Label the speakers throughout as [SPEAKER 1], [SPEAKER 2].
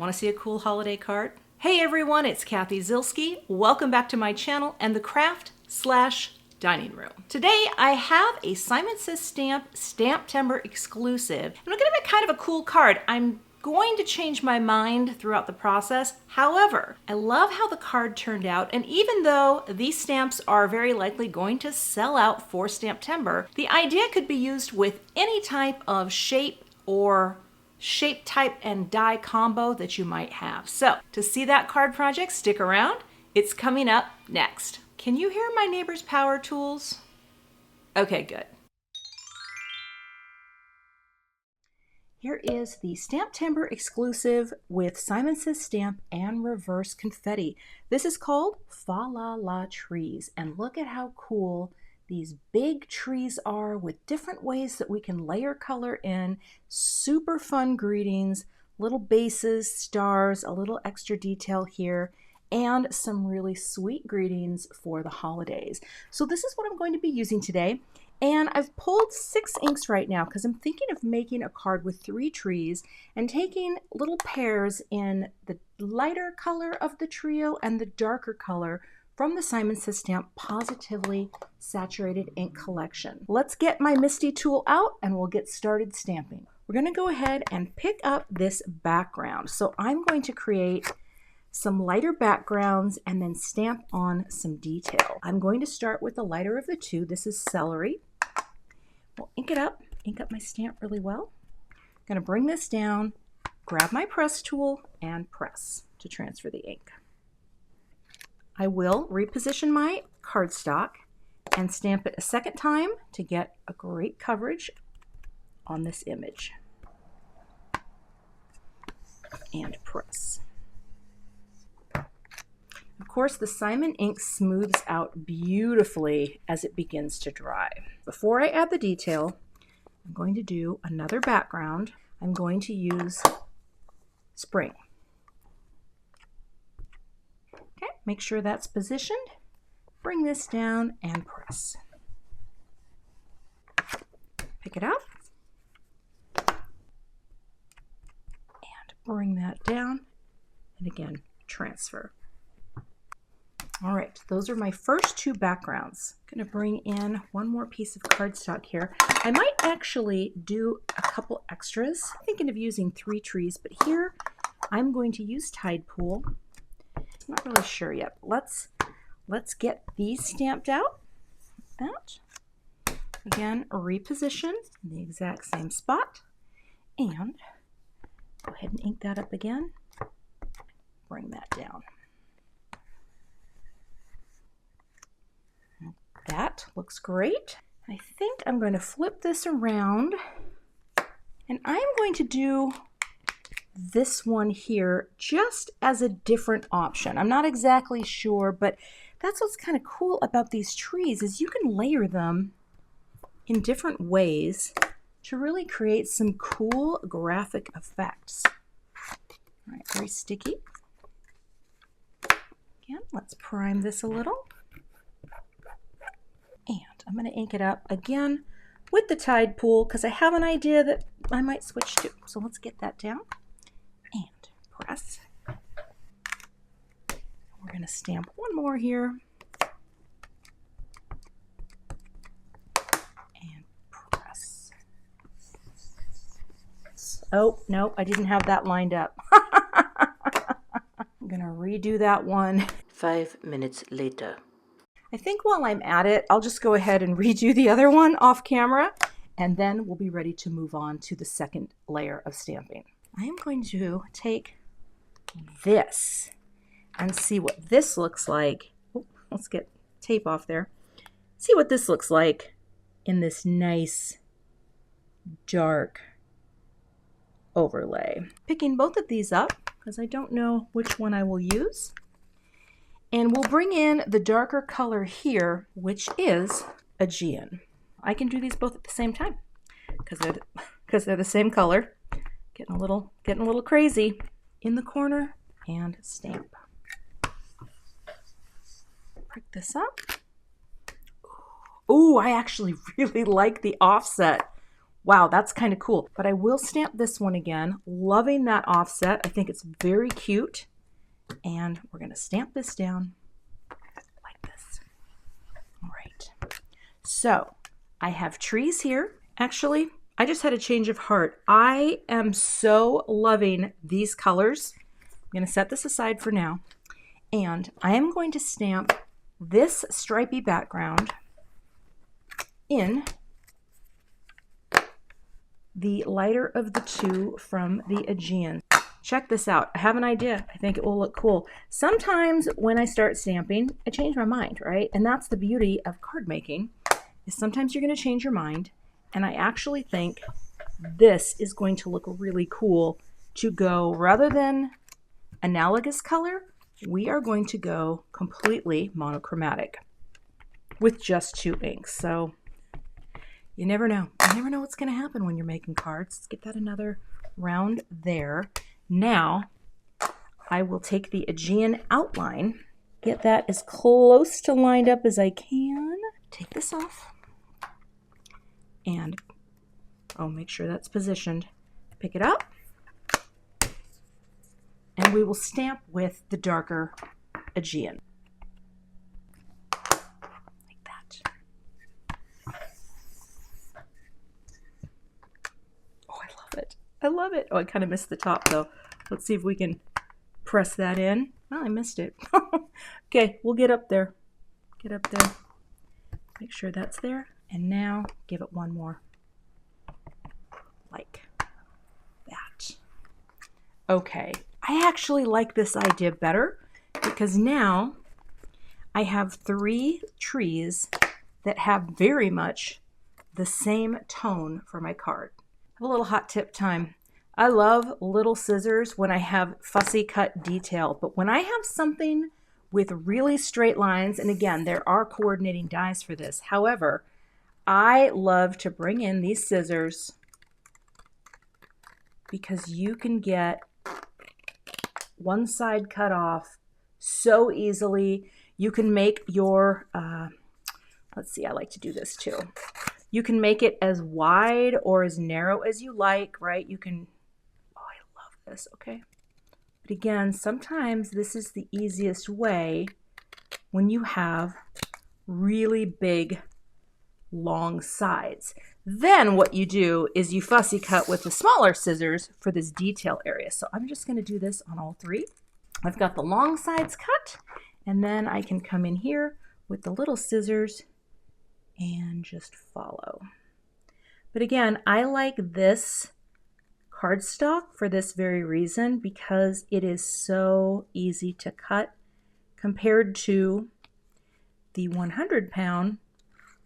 [SPEAKER 1] Want to see a cool holiday card? Hey everyone, it's Cathy Zielske. Welcome back to my channel and the craft/dining room. Today I have a Simon Says Stamp STAMPtember exclusive. And I'm going to make kind of a cool card. I'm going to change my mind throughout the process. However, I love how the card turned out, and even though these stamps are very likely going to sell out for STAMPtember, the idea could be used with any type of shape or shape type and die combo that you might have. So to see that card project, stick around. It's coming up next. Can you hear my neighbor's power tools? Okay, good. Here is the STAMPtember exclusive with Simon Says Stamp and reverse confetti. This is called Fa La La Trees, and look at how cool these big trees are with different ways that we can layer color in. Super fun greetings, little bases, stars, a little extra detail here, and some really sweet greetings for the holidays. So this is what I'm going to be using today. And I've pulled 6 inks right now because I'm thinking of making a card with 3 trees and taking little pairs in the lighter color of the trio and the darker color from the Simon Says Stamp Pawsitively Saturated Ink Collection. Let's get my Misty tool out and we'll get started stamping. We're going to go ahead and pick up this background. So I'm going to create some lighter backgrounds and then stamp on some detail. I'm going to start with the lighter of the two. This is Celery. We'll ink up my stamp really well. I'm going to bring this down, grab my press tool, and press to transfer the ink. I will reposition my cardstock and stamp it a second time to get a great coverage on this image. And press. Of course, the Simon ink smooths out beautifully as it begins to dry. Before I add the detail, I'm going to do another background. I'm going to use Spring. Okay, make sure that's positioned. Bring this down and press. Pick it up. And bring that down. And again, transfer. All right, those are my first 2 backgrounds. I'm going to bring in one more piece of cardstock here. I might actually do a couple extras. I'm thinking of using 3 trees, but here I'm going to use Tidepool. I'm not really sure yet. Let's get these stamped out. Again, reposition in the exact same spot. And go ahead and ink that up again. Bring that down. That looks great. I think I'm going to flip this around and I'm going to do this one here just as a different option. I'm not exactly sure, but that's what's kind of cool about these trees is you can layer them in different ways to really create some cool graphic effects. All right, very sticky. Again, let's prime this a little. And I'm going to ink it up again with the Tidepool because I have an idea that I might switch to. So let's get that down and press. We're going to stamp one more here. And press. Oh, no, I didn't have that lined up. I'm going to redo that one.
[SPEAKER 2] 5 minutes later.
[SPEAKER 1] I think while I'm at it, I'll just go ahead and redo the other one off camera, and then we'll be ready to move on to the second layer of stamping. I am going to take this and see what this looks like. Oh, let's get tape off there. See what this looks like in this nice dark overlay. Picking both of these up because I don't know which one I will use. And we'll bring in the darker color here, which is Aegean. I can do these both at the same time because they're the same color. Getting a little crazy. In the corner and stamp. Prick this up. Ooh, I actually really like the offset. Wow, that's kind of cool. But I will stamp this one again. Loving that offset. I think it's very cute. And we're going to stamp this down like this. All right. So I have trees here. Actually, I just had a change of heart. I am so loving these colors. I'm going to set this aside for now. And I am going to stamp this stripy background in the lighter of the two from the Aegean. Check this out. I have an idea. I think it will look cool. Sometimes when I start stamping, I change my mind, right? And that's the beauty of card making, is sometimes you're going to change your mind. And I actually think this is going to look really cool to go, rather than analogous color, we are going to go completely monochromatic with just 2 inks. So you never know. You never know what's going to happen when you're making cards. Let's get that another round there. Now, I will take the Aegean outline, get that as close to lined up as I can. Take this off. And, make sure that's positioned. Pick it up. And we will stamp with the darker Aegean. Like that. Oh, I love it. I love it. Oh, I kind of missed the top though. Let's see if we can press that in. Oh, I missed it. Okay, we'll get up there. Get up there. Make sure that's there. And now give it one more. Like that. Okay. I actually like this idea better because now I have 3 trees that have very much the same tone for my card. I have a little hot tip time. I love little scissors when I have fussy cut detail, but when I have something with really straight lines, and again, there are coordinating dies for this. However, I love to bring in these scissors because you can get one side cut off so easily. You can make your, let's see, I like to do this too. You can make it as wide or as narrow as you like, right? You can, oh, I love this, okay. But again, sometimes this is the easiest way when you have really big, long sides. Then what you do is you fussy cut with the smaller scissors for this detail area. So I'm just going to do this on all 3. I've got the long sides cut, and then I can come in here with the little scissors and just follow. But again, I like this cardstock for this very reason, because it is so easy to cut compared to the 100-pound,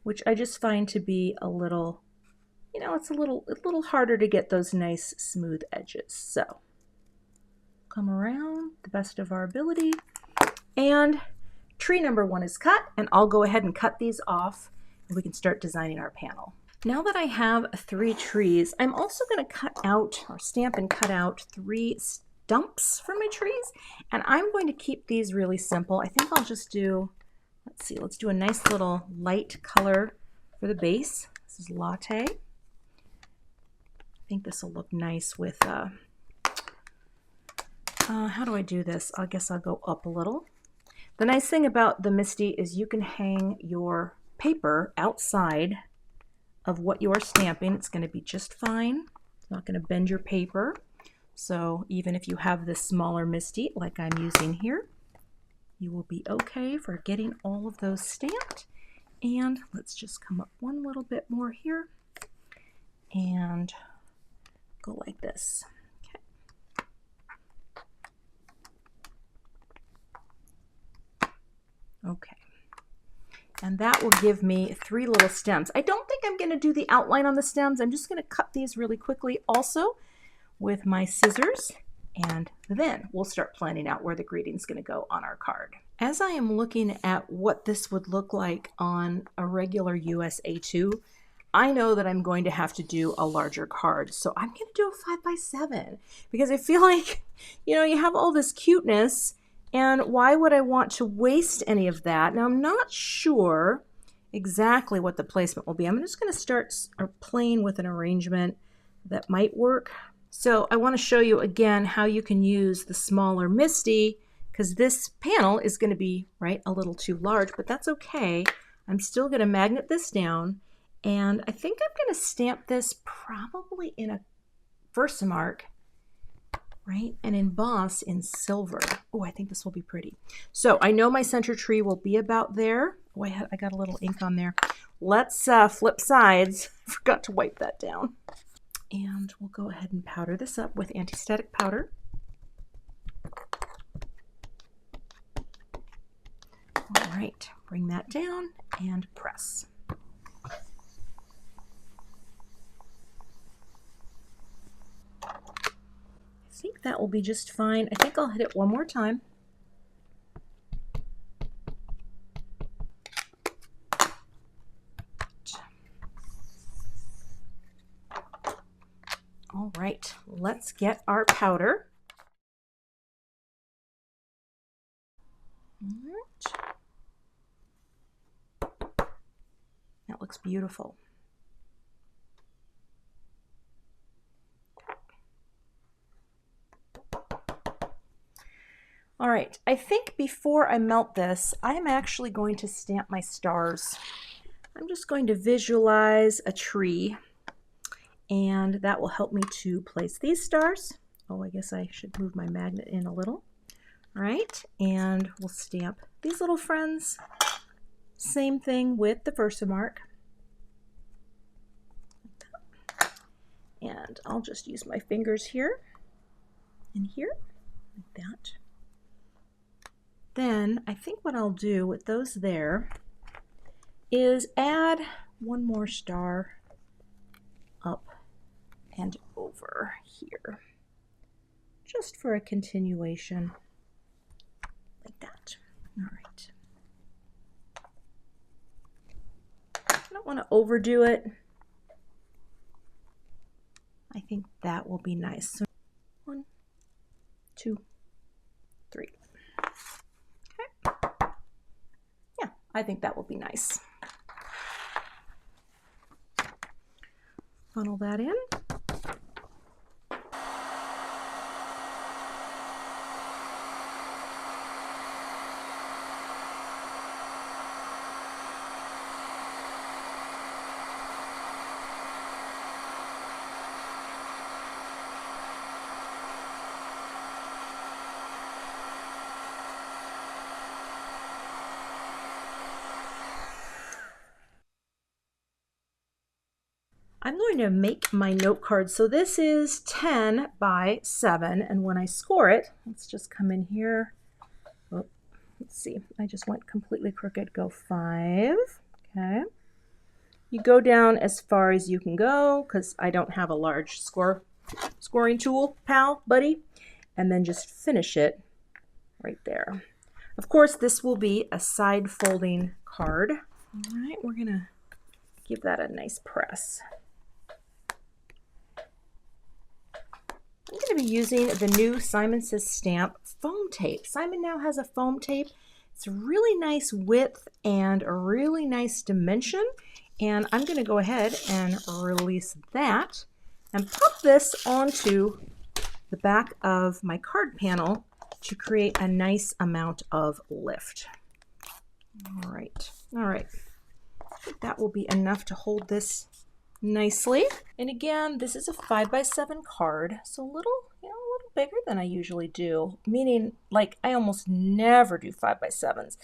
[SPEAKER 1] which I just find to be a little, it's a little harder to get those nice smooth edges. So come around the best of our ability, and tree number 1 is cut, and I'll go ahead and cut these off and we can start designing our panel. Now that I have 3 trees, I'm also going to cut out, or stamp and cut out, 3 stumps for my trees, and I'm going to keep these really simple. I think I'll just do, let's see, let's do a nice little light color for the base. This is Latte. I think this will look nice with, how do I do this? I guess I'll go up a little. The nice thing about the Misty is you can hang your paper outside of what you're stamping. It's going to be just fine. It's not going to bend your paper. So even if you have this smaller Misty like I'm using here, you will be okay for getting all of those stamped. And let's just come up one little bit more here and go like this. Okay. And that will give me 3 little stems. I don't think I'm going to do the outline on the stems. I'm just going to cut these really quickly also with my scissors, and then we'll start planning out where the greeting's going to go on our card. As I am looking at what this would look like on a regular US A2, I know that I'm going to have to do a larger card. So I'm going to do a 5x7 because I feel like, you have all this cuteness, and why would I want to waste any of that? Now, I'm not sure exactly what the placement will be. I'm just going to start playing with an arrangement that might work. So I want to show you again how you can use the smaller MISTI, because this panel is going to be a little too large, but that's okay. I'm still going to magnet this down, and I think I'm going to stamp this probably in a Versamark, and emboss in silver. Oh, I think this will be pretty. So I know my center tree will be about there. Oh, I got a little ink on there. Let's flip sides. I forgot to wipe that down. And we'll go ahead and powder this up with anti-static powder. All right, bring that down and press. I think that will be just fine. I think I'll hit it one more time. All right, let's get our powder. All right. That looks beautiful. All right, I think before I melt this, I'm actually going to stamp my stars. I'm just going to visualize a tree, and that will help me to place these stars. Oh, I guess I should move my magnet in a little. All right, and we'll stamp these little friends. Same thing with the Versamark. And I'll just use my fingers here and here, like that. Then I think what I'll do with those there is add one more star up and over here, just for a continuation, like that. All right. I don't want to overdo it. I think that will be nice. So 1, 2, 3. Okay. Yeah, I think that will be nice. Funnel that in. I'm going to make my note card. So this is 10 by 7, and when I score it, let's just come in here. Oh, let's see, I just went completely crooked. Go 5. Okay. You go down as far as you can go, because I don't have a large scoring tool, pal, buddy. And then just finish it right there. Of course, this will be a side folding card. All right, we're gonna give that a nice press. I'm going to be using the new Simon Says Stamp foam tape. Simon now has a foam tape. It's a really nice width and a really nice dimension. And I'm going to go ahead and release that and pop this onto the back of my card panel to create a nice amount of lift. All right. All right. I think that will be enough to hold this nicely. And again, this is a 5 by 7 card, so a little bigger than I usually do, meaning like I almost never do 5 by 7s.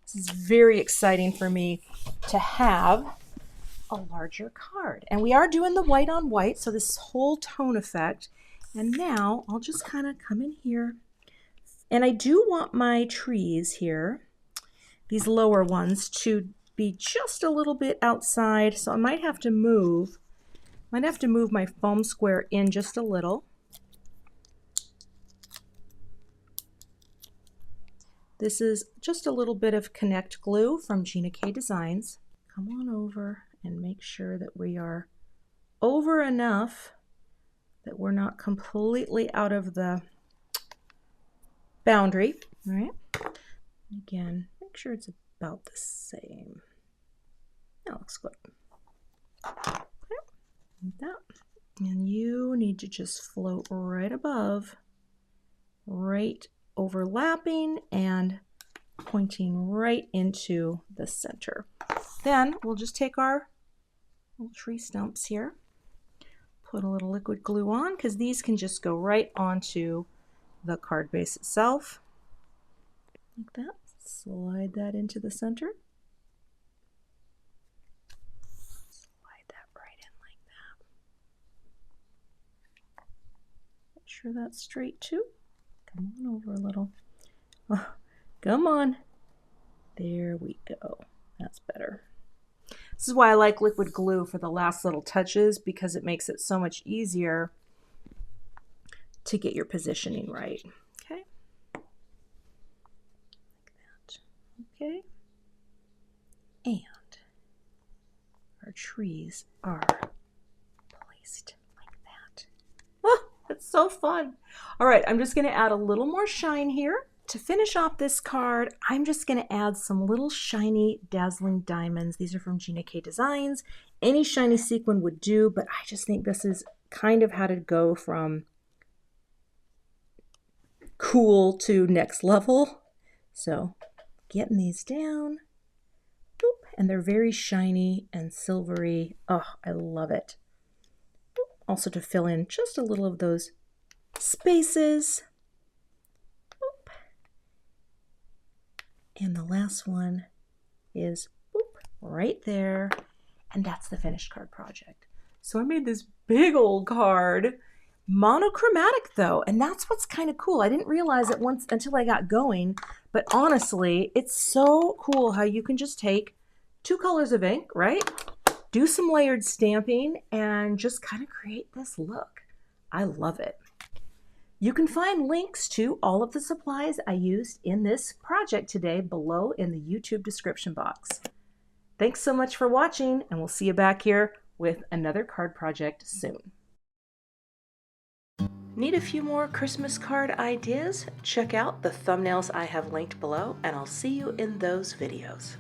[SPEAKER 1] This is very exciting for me to have a larger card. And we are doing the white on white, so this whole tone effect. And now I'll just kind of come in here. And I do want my trees here, these lower ones, to be just a little bit outside, so I might have to move my foam square in just a little. This is just a little bit of Connect glue from Gina K Designs. Come on over and make sure that we are over enough that we're not completely out of the boundary. All right. Again, make sure it's about the same. That looks good. Okay. Like that. And you need to just float right above, right overlapping and pointing right into the center. Then we'll just take our little tree stumps here, put a little liquid glue on, because these can just go right onto the card base itself. Like that. Slide that into the center. Slide that right in like that. Make sure that's straight too. Come on over a little. Oh, come on. There we go. That's better. This is why I like liquid glue for the last little touches, because it makes it so much easier to get your positioning right. Okay. Like that. Okay. And our trees are placed like that. Oh, that's so fun. All right, I'm just going to add a little more shine here. To finish off this card, I'm just going to add some little shiny Dazzling Diamonds. These are from GKD Designs. Any shiny sequin would do, but I just think this is kind of how to go from cool to next level. So getting these down. Boop, and they're very shiny and silvery. Oh, I love it. Boop, also to fill in just a little of those spaces. Boop. And the last one is boop, right there. And that's the finished card project. So I made this big old card, monochromatic though, and that's what's kind of cool. I didn't realize it once until I got going, but honestly, it's so cool how you can just take 2 colors of ink, right? Do some layered stamping and just kind of create this look. I love it. You can find links to all of the supplies I used in this project today below in the YouTube description box. Thanks so much for watching, and we'll see you back here with another card project soon. Need a few more Christmas card ideas? Check out the thumbnails I have linked below, and I'll see you in those videos.